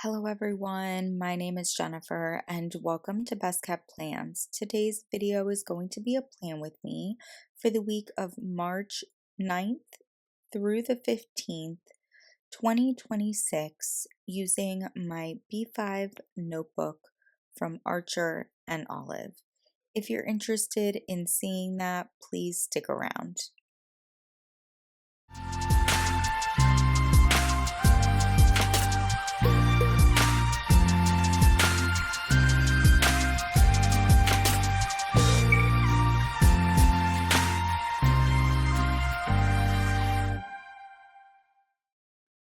Hello everyone, my name is Jennifer and welcome to Best Kept Plans. Today's video is going to be a plan with me for the week of March 9th through the 15th, 2026 using my B5 notebook from Archer and Olive. If you're interested in seeing that, please stick around.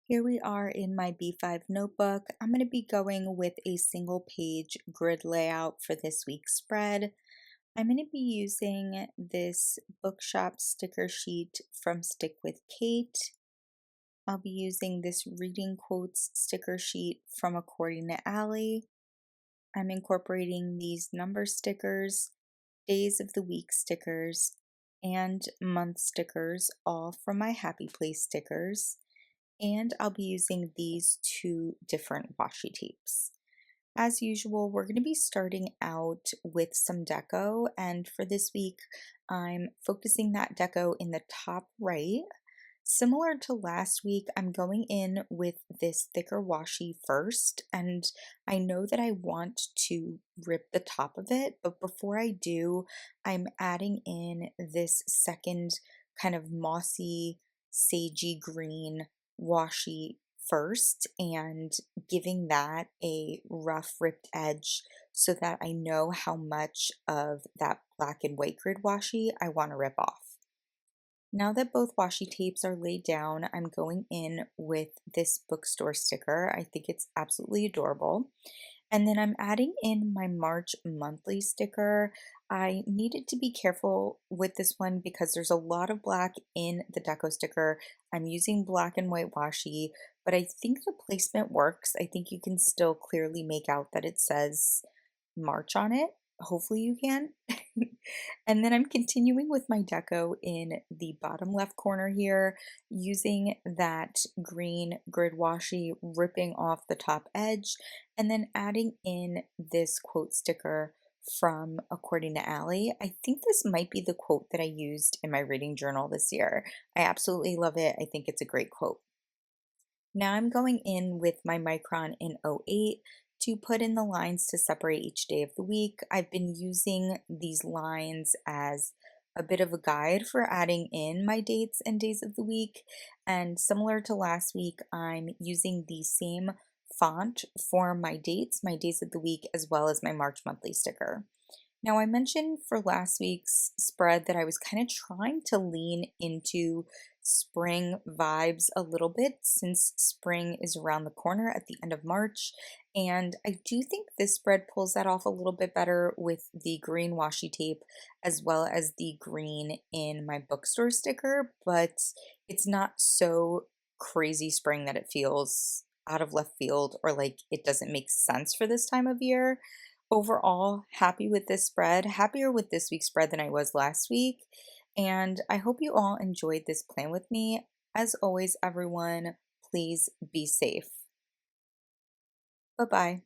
Here we are in my B5 notebook. I'm going to be going with a single page grid layout for this week's spread. I'm going to be using this bookshop sticker sheet from Stick with Kate. I'll be using this reading quotes sticker sheet from According to Allie. I'm incorporating these number stickers, days of the week stickers, and month stickers, all from my Happy Place stickers. And I'll be using these two different washi tapes. As usual, we're going to be starting out with some deco, and for this week, I'm focusing that deco in the top right. Similar to last week, I'm going in with this thicker washi first, and I know that I want to rip the top of it, but before I do, I'm adding in this second kind of mossy, sagey green washi first and giving that a rough ripped edge so that I know how much of that black and white grid washi I want to rip off. Now that both washi tapes are laid down, I'm going in with this bookstore sticker. I think it's absolutely adorable. And then I'm adding in my March monthly sticker. I needed to be careful with this one because there's a lot of black in the deco sticker. I'm using black and white washi, but I think the placement works. I think you can still clearly make out that it says March on it. Hopefully you can. And then I'm continuing with my deco in the bottom left corner here, using that green grid washi, ripping off the top edge, and then adding in this quote sticker from According to Allie. I think this might be the quote that I used in my reading journal this year. I absolutely love it. I think it's a great quote. Now I'm going in with my Micron in 08 to put in the lines to separate each day of the week. I've been using these lines as a bit of a guide for adding in my dates and days of the week. And similar to last week, I'm using the same font for my dates, my days of the week, as well as my March monthly sticker. Now, I mentioned for last week's spread that I was kind of trying to lean into spring vibes a little bit since spring is around the corner at the end of March. And I do think this spread pulls that off a little bit better with the green washi tape as well as the green in my bookstore sticker, but it's not so crazy spring that it feels out of left field or like it doesn't make sense for this time of year. Overall, happy with this spread, happier with this week's spread than I was last week. And I hope you all enjoyed this plan with me. As always, everyone, please be safe. Bye bye.